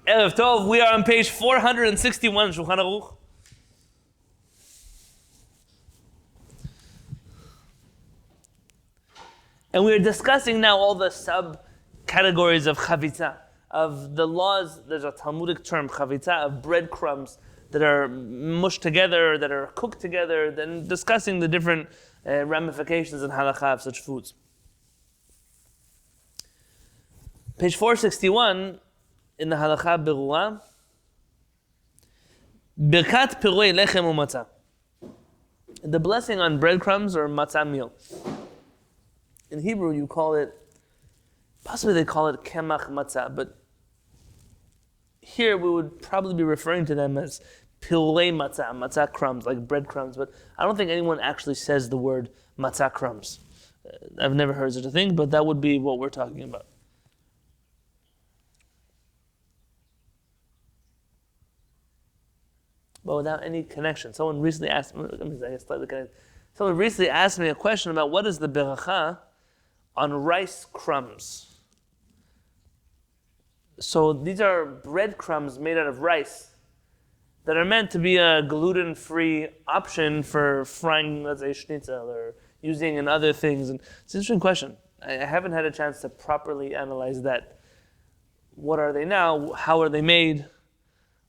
Erev Tov, we are on page 461, Shulchan Aruch. And we are discussing now all the subcategories of chavitza, of the laws. There's a Talmudic term, chavitza, of breadcrumbs that are mushed together, that are cooked together, then discussing the different ramifications and halakha of such foods. Page 461, in the halakha berua, birkat pirui lechem u'matzah. The blessing on breadcrumbs or matzah meal. In Hebrew, you call it, possibly they call it kemach matzah, but here we would probably be referring to them as pirei matzah, matzah crumbs, like breadcrumbs, but I don't think anyone actually says the word matzah crumbs. I've never heard such a thing, but that would be what we're talking about. But without any connection. Someone recently asked me, someone recently asked me a question about what is the beracha on rice crumbs. So these are breadcrumbs made out of rice that are meant to be a gluten-free option for frying, let's say, schnitzel or using in other things. And it's an interesting question. I haven't had a chance to properly analyze that. What are they now? How are they made?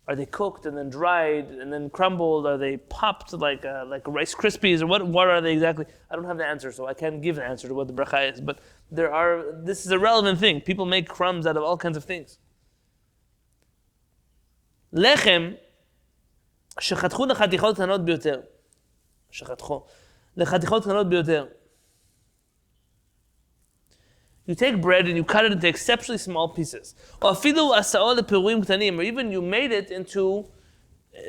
Are they cooked and then dried and then crumbled? Are they popped like Rice Krispies? Or what are they exactly? I don't have the answer, so I can't give an answer to what the bracha is. But this is a relevant thing. People make crumbs out of all kinds of things. Lechem, שחתכו לחתיכות קטנות ביותר. שחתכו לחתיכות קטנות ביותר. You take bread and you cut it into exceptionally small pieces. Or אפילו עשאו לפירורים קטנים, or even you made it into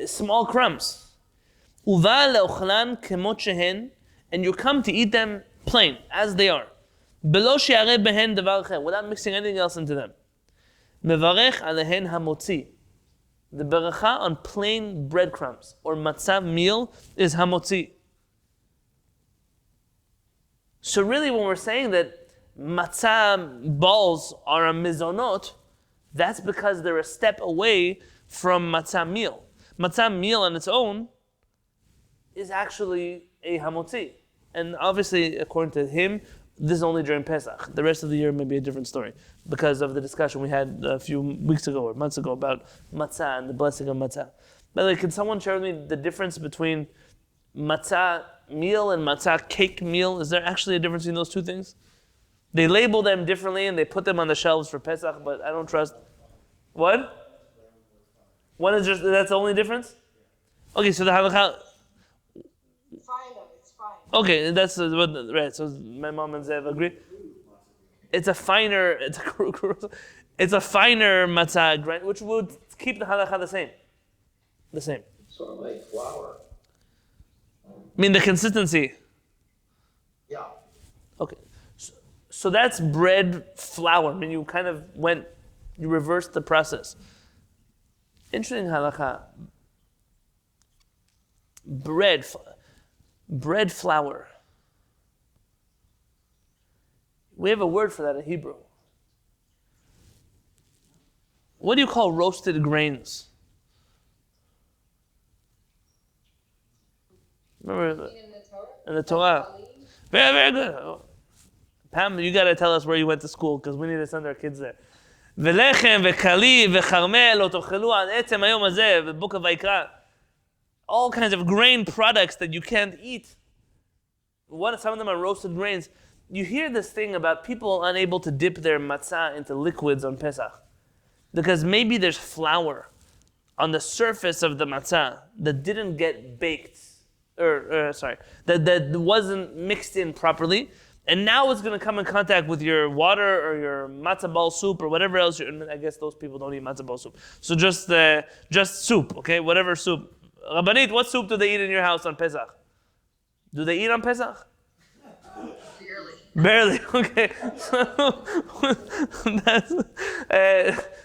small crumbs. ובא לאוכלן כמות שהן, and you come to eat them plain, as they are. בלא שיערב בהן דבר אחר, without mixing anything else into them. מברך עליהן המוציא. The beracha on plain breadcrumbs, or matzah meal, is hamotzi. So really when we're saying that matzah balls are a mizonot, that's because they're a step away from matzah meal. Matzah meal on its own is actually a hamotzi. And obviously, according to him, this is only during Pesach. The rest of the year may be a different story because of the discussion we had a few weeks ago or months ago about matzah and the blessing of matzah. By the way, can someone share with me the difference between matzah meal and matzah cake meal? Is there actually a difference between those two things? They label them differently and they put them on the shelves for Pesach, but I don't trust. What? One is just, that's the only difference? Okay, so the halakha. Okay, that's right. So my mom and Zev agree. It's a finer matzah grind, which would keep the halakha the same. The same. Sort of like flour. I mean the consistency. Yeah. Okay, so that's bread flour. I mean you reversed the process. Interesting halakha. Bread flour. We have a word for that in Hebrew. What do you call roasted grains? Remember in the Torah? Very, very good. Pam, you got to tell us where you went to school because we need to send our kids there. ולחם וקלי וחרמל לא תאכלו עד עצם היום הזה, the book of Vayikra. All kinds of grain products that you can't eat. Some of them are roasted grains. You hear this thing about people unable to dip their matzah into liquids on Pesach. Because maybe there's flour on the surface of the matzah that didn't get baked, that wasn't mixed in properly. And now it's going to come in contact with your water or your matzah ball soup or whatever else. And I guess those people don't eat matzah ball soup. So just soup, okay? Whatever soup. Rabbanit, what soup do they eat in your house on Pesach? Do they eat on Pesach? Barely, okay.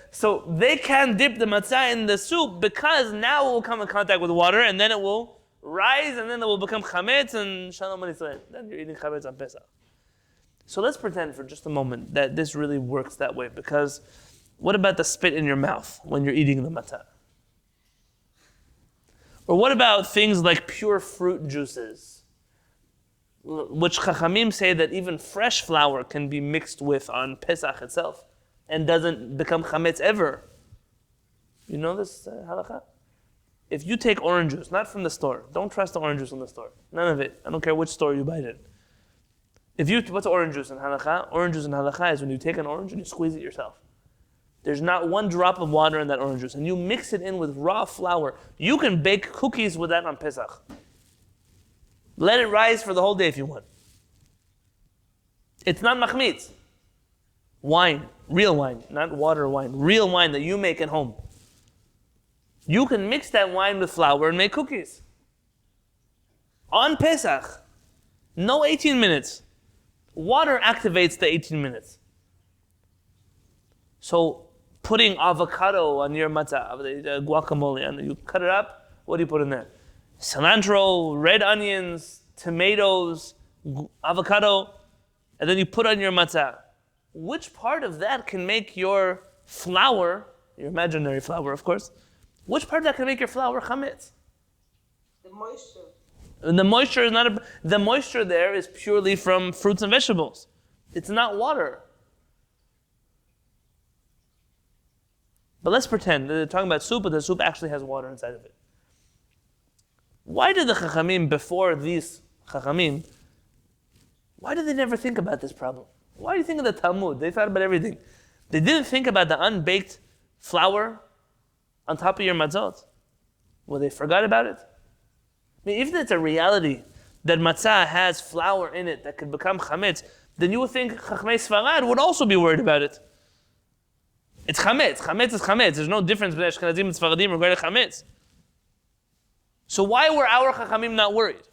So they can dip the matzah in the soup because now it will come in contact with water and then it will rise and then it will become chametz and shalom al Yisrael. Then you're eating chametz on Pesach. So let's pretend for just a moment that this really works that way because What about the spit in your mouth when you're eating the matzah? Or what about things like pure fruit juices, which Chachamim say that even fresh flour can be mixed with on Pesach itself and doesn't become chametz ever? You know this halakha? If you take orange juice, not from the store, don't trust the orange juice from the store. None of it. I don't care which store you buy it in. What's orange juice in halakha? Orange juice in halakha is when you take an orange and you squeeze it yourself. There's not one drop of water in that orange juice, and you mix it in with raw flour. You can bake cookies with that on Pesach. Let it rise for the whole day if you want. It's not machmitz. Wine, real wine, not water wine, real wine that you make at home. You can mix that wine with flour and make cookies. On Pesach, no 18 minutes. Water activates the 18 minutes. So, putting avocado on your matzah, guacamole, and you cut it up, what do you put in there? Cilantro, red onions, tomatoes, avocado, and then you put on your matzah. Which part of that can make your flour, your imaginary flour, of course, which part of that can make your flour chametz? The moisture. And the moisture is not the moisture there is purely from fruits and vegetables. It's not water. But let's pretend they're talking about soup, but the soup actually has water inside of it. Why did the Chachamim, before these Chachamim, why did they never think about this problem? Why do you think of the Talmud? They thought about everything. They didn't think about the unbaked flour on top of your matzot. Well, they forgot about it. I mean, if it's a reality that matzah has flour in it that could become chametz, then you would think Chachmei Sfarad would also be worried about it. It's chametz. Chametz is chametz. There's no difference between Ashkenazim and Sfaradim regarding chametz. So why were our Chachamim not worried?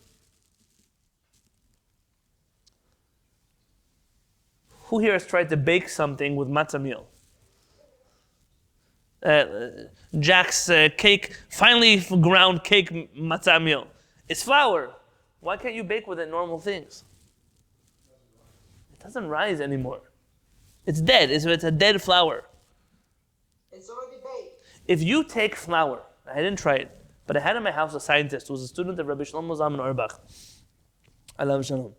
Who here has tried to bake something with matzah meal? Jack's cake, finely ground cake matzah meal. It's flour. Why can't you bake with it normal things? It doesn't rise anymore. It's dead. It's a dead flour. It's already baked. If you take flour, I didn't try it, but I had in my house a scientist who was a student of Rabbi Shlomo Zalman Auerbach. Alav Shalom.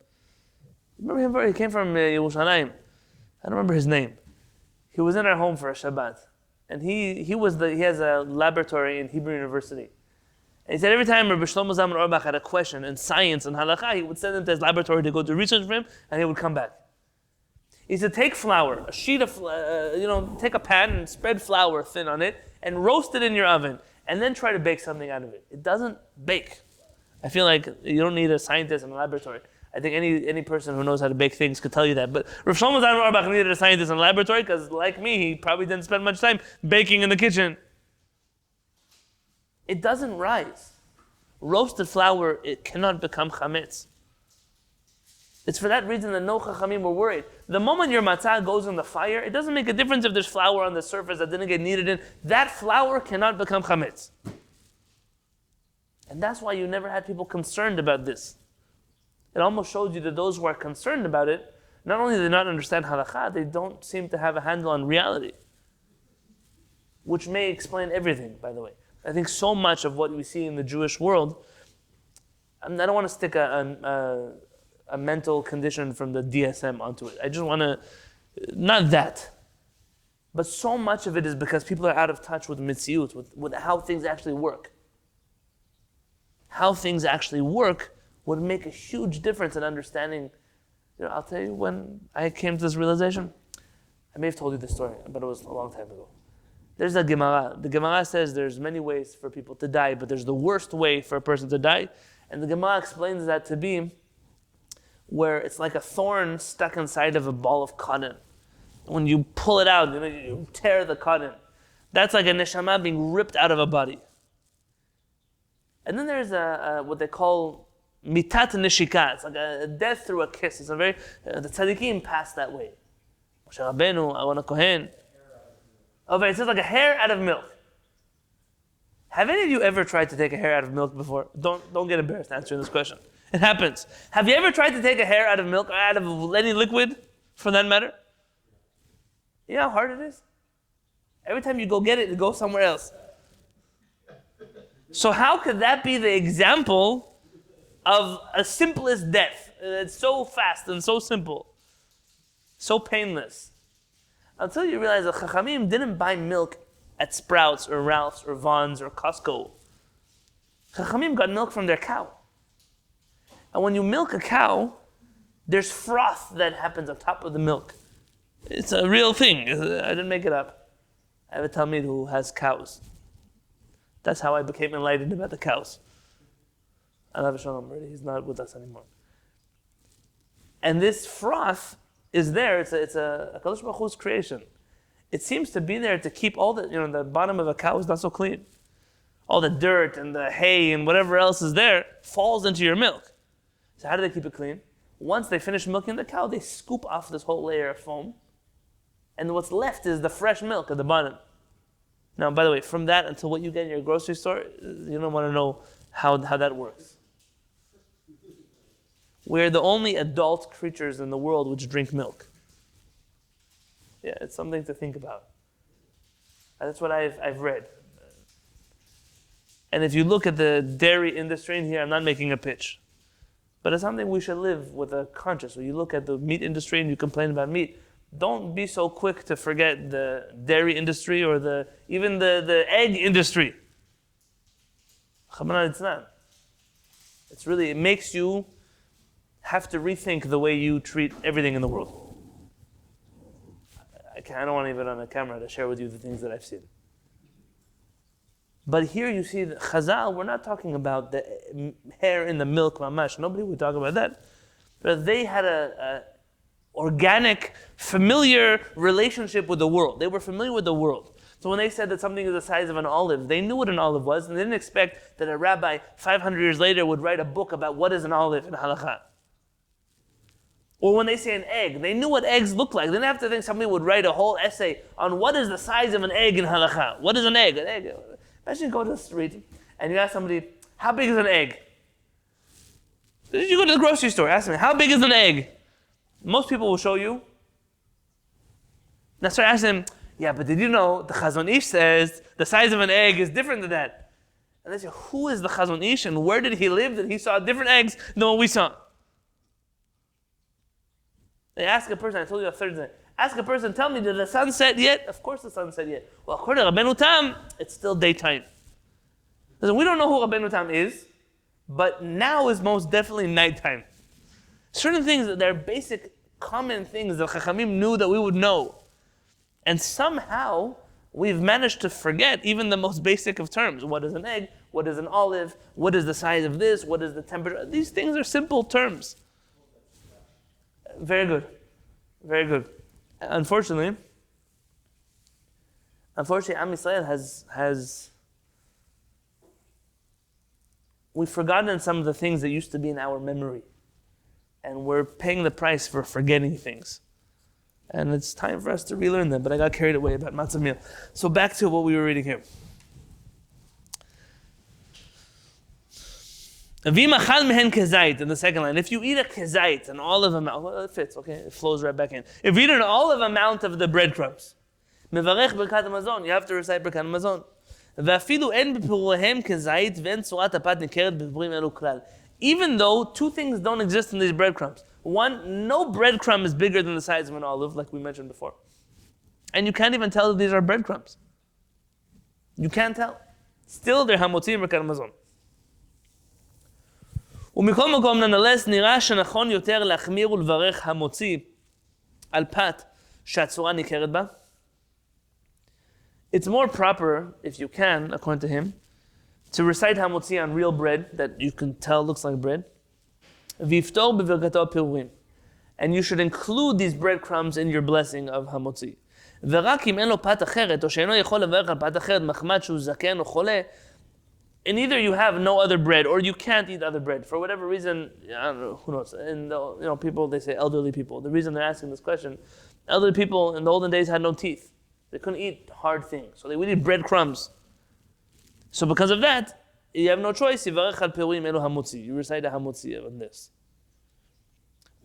Remember him? He came from Yerushalayim. I don't remember his name. He was in our home for a Shabbat. And he has a laboratory in Hebrew University. And he said every time Rabbi Shlomo Zalman Auerbach had a question in science and halakha, he would send him to his laboratory to go do research for him, and he would come back. He said, take flour, a sheet of, take a pan and spread flour thin on it, and roast it in your oven, and then try to bake something out of it. It doesn't bake. I feel like you don't need a scientist in a laboratory. I think any person who knows how to bake things could tell you that. But Rav Shlomo Zalman Auerbach needed a scientist in a laboratory because, like me, he probably didn't spend much time baking in the kitchen. It doesn't rise. Roasted flour, it cannot become chametz. It's for that reason that no Chachamim were worried. The moment your matzah goes in the fire, it doesn't make a difference if there's flour on the surface that didn't get kneaded in. That flour cannot become chametz. And that's why you never had people concerned about this. It almost shows you that those who are concerned about it, not only do they not understand halakha, they don't seem to have a handle on reality. Which may explain everything, by the way. I think so much of what we see in the Jewish world, I don't want to stick a mental condition from the DSM onto it. I just want to, not that. But so much of it is because people are out of touch with mitziut, with how things actually work. How things actually work would make a huge difference in understanding. I'll tell you when I came to this realization. I may have told you this story, but it was a long time ago. There's a Gemara. The Gemara says there's many ways for people to die, but there's the worst way for a person to die. And the Gemara explains that to be where it's like a thorn stuck inside of a ball of cotton. When you pull it out, you tear the cotton. That's like a neshama being ripped out of a body. And then there's what they call mitat neshika. It's like a death through a kiss. It's a very the tzaddikim pass that way. Moshe Rabbeinu, Aaron Kohen. Okay, it says like a hair out of milk. Have any of you ever tried to take a hair out of milk before? Don't get embarrassed answering this question. It happens. Have you ever tried to take a hair out of milk or out of any liquid, for that matter? You know how hard it is? Every time you go get it, it goes somewhere else. So how could that be the example of a simplest death? It's so fast and so simple, so painless. Until you realize that Chachamim didn't buy milk at Sprouts or Ralph's or Vaughn's or Costco. Chachamim got milk from their cow. And when you milk a cow, there's froth that happens on top of the milk. It's a real thing. I didn't make it up. I have a Talmid who has cows. That's how I became enlightened about the cows. Alav Shalom, already. He's not with us anymore. And this froth is there. It's a HaKadosh Baruch Hu's creation. It seems to be there to keep all the, the bottom of a cow is not so clean. All the dirt and the hay and whatever else is there falls into your milk. So how do they keep it clean? Once they finish milking the cow, they scoop off this whole layer of foam. And what's left is the fresh milk at the bottom. Now, by the way, from that until what you get in your grocery store, you don't want to know how that works. We're the only adult creatures in the world which drink milk. Yeah, it's something to think about. That's what I've read. And if you look at the dairy industry in here, I'm not making a pitch. But it's something we should live with a conscience. When you look at the meat industry and you complain about meat, don't be so quick to forget the dairy industry or even the egg industry. It's not. It makes you have to rethink the way you treat everything in the world. I don't want to even on a camera to share with you the things that I've seen. But here you see the Chazal, we're not talking about the hair in the milk, mamash. Nobody would talk about that. But they had a organic, familiar relationship with the world. They were familiar with the world. So when they said that something is the size of an olive, they knew what an olive was, and they didn't expect that a rabbi 500 years later would write a book about what is an olive in halakha. Or when they say an egg, they knew what eggs look like. They didn't have to think somebody would write a whole essay on what is the size of an egg in halakha. What is an egg? An egg. Imagine you go to the street and you ask somebody, how big is an egg? You go to the grocery store, ask them, how big is an egg? Most people will show you. Now start asking them, yeah, but did you know the Chazon Ish says the size of an egg is different than that? And they say, who is the Chazon Ish and where did he live that he saw different eggs than what we saw? They ask a person, I told you a third thing. Ask a person, tell me, did the sun set yet? Of course the sun set yet. Well, according to Rabbeinu Tam, it's still daytime. Listen, we don't know who Rabbeinu Tam is, but now is most definitely nighttime. Certain things that are basic, common things that Chachamim knew that we would know. And somehow, we've managed to forget even the most basic of terms. What is an egg? What is an olive? What is the size of this? What is the temperature? These things are simple terms. Very good. Very good. Unfortunately, Am Yisrael has we've forgotten some of the things that used to be in our memory. And we're paying the price for forgetting things. And it's time for us to relearn them, but I got carried away about matzah meal. So back to what we were reading here. V'imachal mehen kezait, in the second line. If you eat a kezait, an olive amount, well, it fits, okay? It flows right back in. If you eat an olive amount of the breadcrumbs, mevarech berkat hamazon, you have to recite berkat hamazon. V'afilu en b'piruhem kezait v'en tzurat apat nikeret b'prim elu klal. Even though two things don't exist in these breadcrumbs. One, no breadcrumb is bigger than the size of an olive, like we mentioned before. And you can't even tell that these are breadcrumbs. You can't tell. Still, they're hamotzi berkat hamazon. ומכל מקום ננלס נראה שנכון יותר להחמיר ולברך המוציא על פת שהצורה ניכרת בה. It's more proper, if you can, according to him, to recite המוציא on real bread that you can tell looks like bread. ויפתור בברכתו הפירורים. And you should include these breadcrumbs in your blessing of המוציא. ורק אם אין לו פת אחרת, או שאינו יכול לברך על פת אחרת מחמת שהוא זקן או חולה, and either you have no other bread or you can't eat other bread for whatever reason. I don't know, who knows. And people, they say elderly people. The reason they're asking this question, elderly people in the olden days had no teeth. They couldn't eat hard things, so they would eat breadcrumbs. So because of that, you have no choice. You recite the hamotzi on this.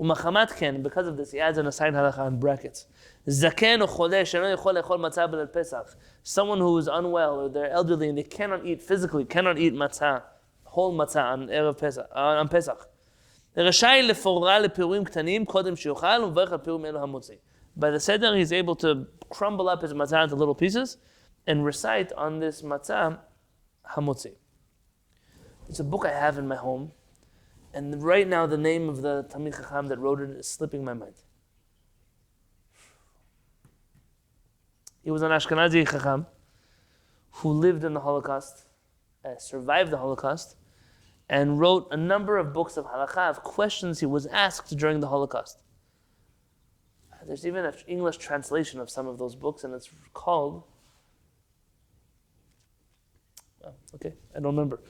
Umachamat ken, because of this, he adds an assigned halacha in brackets. Zaken ucholeh sheno yechol echol matzah b'leil Pesach. Someone who is unwell or they're elderly and they cannot eat physically, cannot eat matzah, whole matzah on Erev Pesach, on Pesach. רשאי לפוררה לפירורים קטנים קודם שיאכל ומברך על פירורים אלו המוציא. By the seder, he's able to crumble up his matzah into little pieces and recite on this matzah hamotzi. It's a book I have in my home, and right now the name of the Talmid Chacham that wrote it is slipping my mind. He was an Ashkenazi Chacham who lived in the Holocaust, survived the Holocaust, and wrote a number of books of halakha, of questions he was asked during the Holocaust. There's even an English translation of some of those books, and it's called... I don't remember.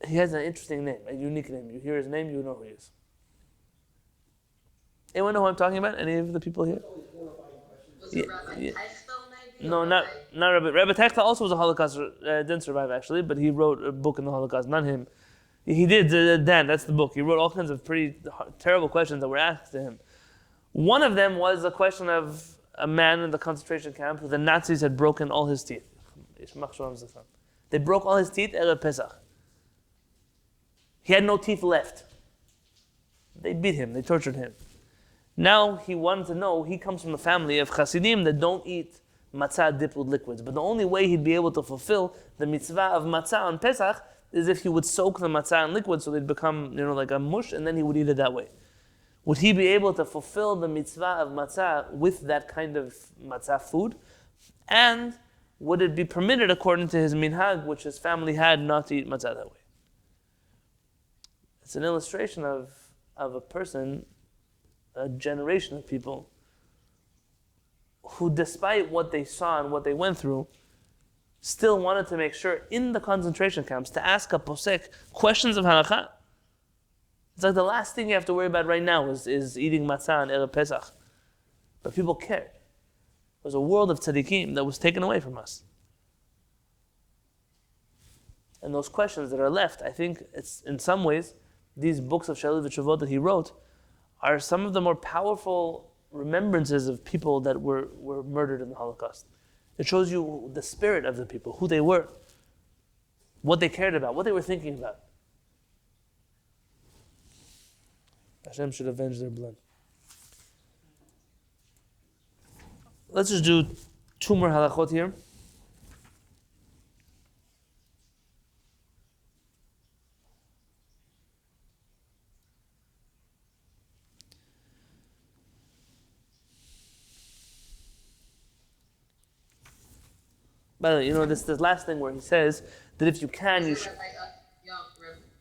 He has an interesting name, a unique name. You hear his name, you know who he is. Anyone know who I'm talking about? Any of the people here? Was it Rabbi Teichel maybe? No, not Rabbi. Rabbi Teichel also was a Holocaust, didn't survive actually, but he wrote a book in the Holocaust, not him. He did, Dan, that's the book. He wrote all kinds of pretty terrible questions that were asked to him. One of them was a question of a man in the concentration camp who the Nazis had broken all his teeth. They broke all his teeth at Pesach. He had no teeth left. They beat him, they tortured him. Now he wanted to know, he comes from a family of Hasidim that don't eat matzah dipped with liquids. But the only way he'd be able to fulfill the mitzvah of matzah on Pesach is if he would soak the matzah in liquid so they'd become, like a mush, and then he would eat it that way. Would he be able to fulfill the mitzvah of matzah with that kind of matzah food? And would it be permitted according to his minhag, which his family had, not to eat matzah that way? It's an illustration of a person, a generation of people, who despite what they saw and what they went through, still wanted to make sure in the concentration camps to ask a posek questions of halakha. It's like the last thing you have to worry about right now is eating matzah on Erev Pesach. But people cared. It was a world of tzaddikim that was taken away from us. And those questions that are left, I think it's in some ways, these books of Shalit v'Tshuvot that he wrote are some of the more powerful remembrances of people that were murdered in the Holocaust. It shows you the spirit of the people, who they were, what they cared about, what they were thinking about. Hashem should avenge their blood. Let's just do 2 more halachot here. By the way, this last thing where he says that if you can, you should...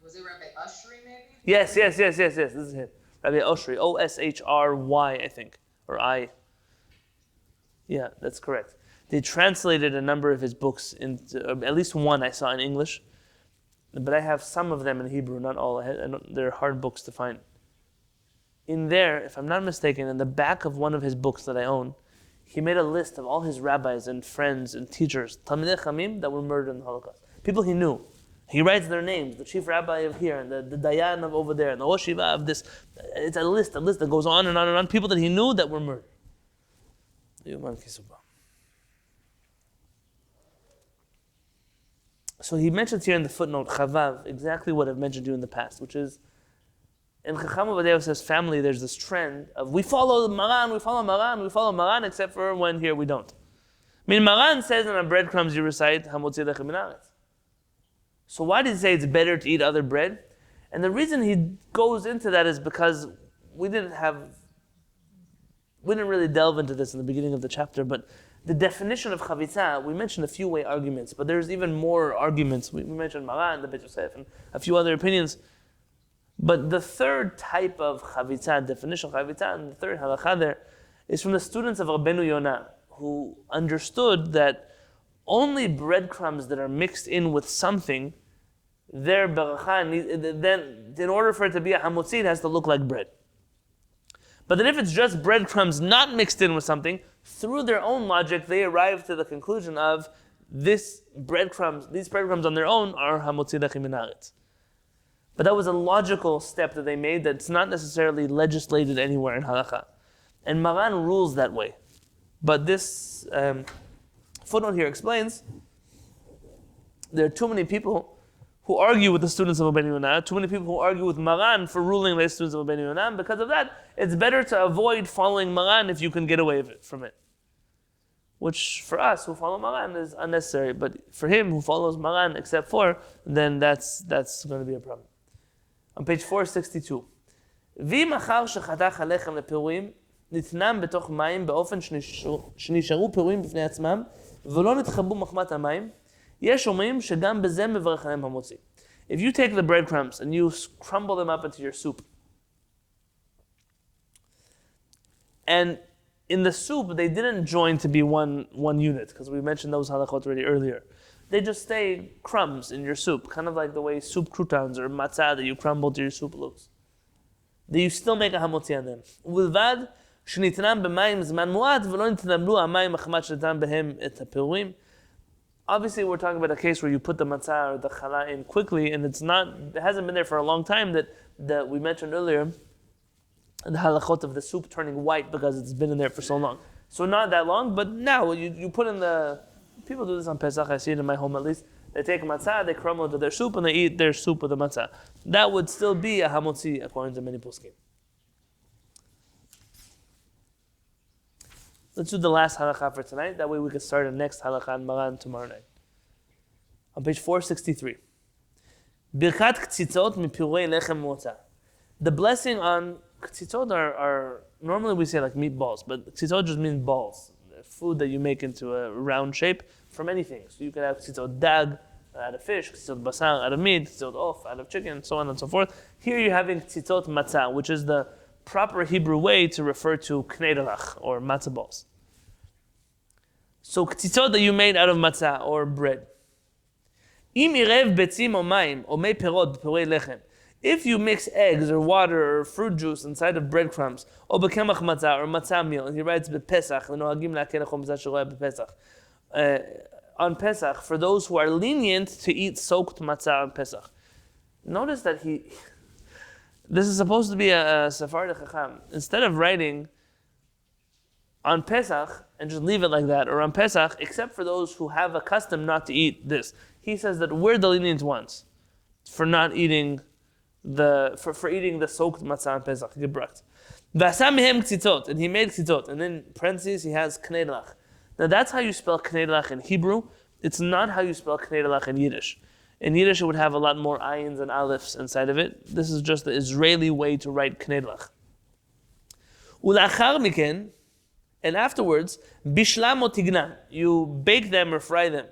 Was it Rabbi Oshry maybe? Yes, this is him. Rabbi Oshry, Oshry, I think, or I. Yeah, that's correct. They translated a number of his books into, at least one I saw in English, but I have some of them in Hebrew, not all. They're hard books to find. In there, if I'm not mistaken, in the back of one of his books that I own, he made a list of all his rabbis and friends and teachers, Talmidei Chachamim, that were murdered in the Holocaust. People he knew. He writes their names, the chief rabbi of here, and the dayan of over there, and the Rosh Yeshiva of this. It's a list that goes on and on and on. People that he knew that were murdered. So he mentions here in the footnote, Chavav, exactly what I've mentioned to you in the past, which is, in Chacham Ovadia Yosef's family, there's this trend of we follow Maran, except for when here we don't. Maran says in the breadcrumbs you recite, Hamotzi lechem min haaretz. So why did he say it's better to eat other bread? And the reason he goes into that is because we didn't really delve into this in the beginning of the chapter, but the definition of chavitza, we mentioned a few way arguments, but there's even more arguments. We mentioned Maran, the Beit Yosef, and a few other opinions. But the third type of chavitza, definition of chavitza, and the third halakha there, is from the students of Rabbeinu Yonah, who understood that only breadcrumbs that are mixed in with something, their beracha, then in order for it to be a hamotzi, it has to look like bread. But then if it's just breadcrumbs not mixed in with something, through their own logic, they arrive to the conclusion of these breadcrumbs on their own are hamotzi lechem min haaretz. But that was a logical step that they made that's not necessarily legislated anywhere in halakha. And Maran rules that way. But this footnote here explains there are too many people who argue with the students of Rabbeinu Yonah, too many people who argue with Maran for ruling the students of Rabbeinu Yonah. Because of that, it's better to avoid following Maran if you can get away from it. Which for us who follow Maran is unnecessary, but for him who follows Maran except for, then that's going to be a problem. On page 462. ואם אחר שחתך הלחם לפירורים, נתנם בתוך מים באופן שנשארו פירורים בפני עצמם, ולא נתחבו מחמת המים, יש אומרים שגם בזה מברך עליהם המוציא. If you take the breadcrumbs and you crumble them up into your soup, and in the soup they didn't join to be one unit, because we mentioned those halachot already earlier. They just stay crumbs in your soup, kind of like the way soup croutons or matzah that you crumble to your soup looks. Do you still make a hamotzi on them? ובלבד שניתנם במים זמן מועט ולא נתנבלו המים מחמת שנתן בהם את הפירורים. Obviously, we're talking about a case where you put the matzah or the challah in quickly, and it hasn't been there for a long time. That we mentioned earlier, the halachot of the soup turning white because it's been in there for so long. So not that long, but now you put in the. People do this on Pesach. I see it in my home at least. They take matzah, they crumble into their soup, and they eat their soup with the matzah. That would still be a hamotzi according to many poskim. Let's do the last halakha for tonight. That way we can start the next halakha on Maran tomorrow night. On page 463. Birkat ktzitzot mipurei lechem motza. The blessing on ktzitzot are normally we say like meatballs, but ktzitzot just means balls. Food that you make into a round shape from anything. So you can have ktzitzot dag out of fish, ktzitzot basar out of meat, ktzitzot off out of chicken, so on and so forth. Here you're having ktzitzot matzah, which is the proper Hebrew way to refer to knedalach or matzah balls. So ktzitzot that you made out of matzah or bread. Im irev betzim o mayim o mei perot b'purei lechem. If you mix eggs or water or fruit juice inside of breadcrumbs, or bekemach matzah or matzah meal, and he writes bepesach, on Pesach, for those who are lenient to eat soaked matzah on Pesach. Notice that this is supposed to be a Sephardic Chacham. Instead of writing on Pesach and just leave it like that, or on Pesach, except for those who have a custom not to eat this, he says that we're the lenient ones for not eating for eating the soaked matzah on Pesach, gebracht. V'asa mehem ktzitzot, and he made ktzitzot, and in parentheses he has knedlach. Now that's how you spell knedlach in Hebrew. It's not how you spell knedlach in Yiddish. In Yiddish it would have a lot more ayins and alifs inside of it. This is just the Israeli way to write knedlach. Ulachar miken, and afterwards, bishlam o tigna, you bake them or fry them.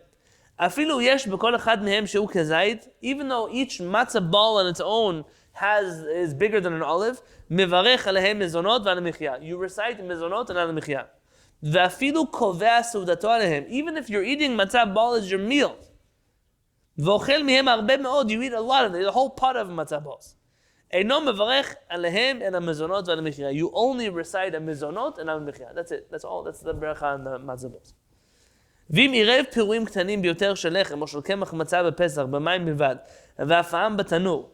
Afilu yesh b'kol echad mehem she'u kezayit, even though each matzah ball on its own is bigger than an olive, mevarech alehem mezonot v'al michya. You recite mezonot and al michya. V'afilu kovea seudato alehem. Even if you're eating matzah ball as your meal, v'ochel mehem arbe meod, you eat a lot of it, a whole pot of matzah balls. Eino mevarech alehem and al mezonot v'al michya. You only recite a mezonot and al michya. That's it. That's all. That's the bracha on the matzah balls. ואם עירב פירורים קטנים ביותר של לחם או של קמח מצה בפסח במים בלבד והפעם בתנור.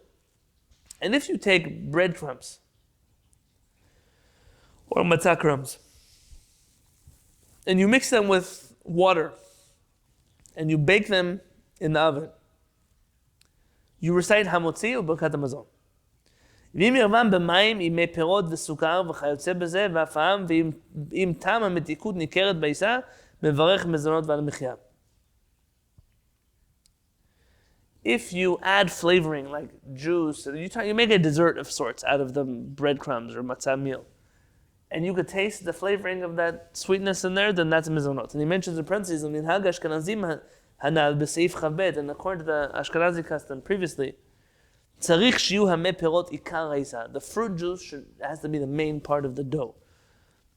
And if you take breadcrumbs or matzah crumbs and you mix them with water and you bake them in the oven, you recite hamotzi or birkat hamazon. ואם ירבם במים עם מי פירות וסוכר וכיוצא בזה והפעם ואם טעם המתיקות ניכרת בעיסה mevarech mezonot v'al michya. If you add flavoring like juice, you make a dessert of sorts out of the breadcrumbs or matzah meal, and you could taste the flavoring of that sweetness in there, then that's mezonot. And he mentions in parentheses, minhag Ashkenazim hanal b'seif chavbet, and according to the Ashkenazi custom previously, tzarich shiu hamei perot ikar ha'isa. The fruit juice has to be the main part of the dough.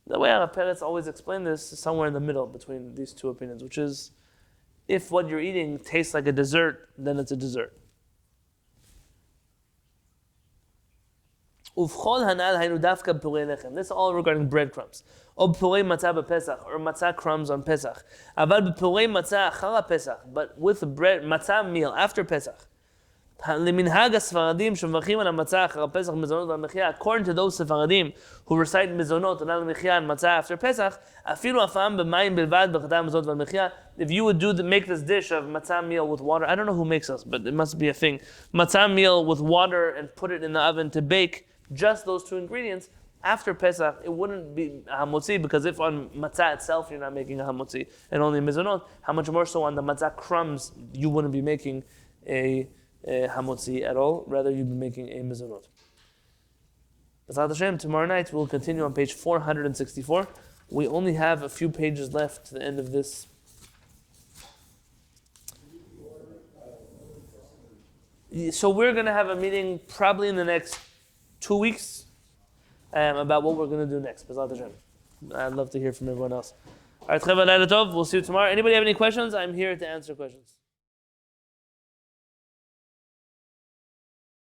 The way our parents always explain this is somewhere in the middle between these two opinions, which is, if what you're eating tastes like a dessert, then it's a dessert. This is all regarding breadcrumbs. Or matzah b'Pesach, or matzah crumbs on Pesach. But with bread, matzah meal after Pesach. According to those Sephardim who recite mizonot and al mechia and matzah after Pesach, if you would make this dish of matzah meal with water, I don't know who makes us, but it must be a thing. Matzah meal with water and put it in the oven to bake, just those two ingredients. After Pesach, it wouldn't be hamotzi, because if on matzah itself you're not making a hamotzi and only mizonot, how much more so on the matzah crumbs you wouldn't be making a hamotzi at all, rather you'd be making a mizonot. B'ezrat Hashem, tomorrow night we'll continue on page 464. We only have a few pages left to the end of this. So we're going to have a meeting probably in the next 2 weeks about what we're going to do next. B'ezrat Hashem. I'd love to hear from everyone else. All right, we'll see you tomorrow. Anybody have any questions? I'm here to answer questions.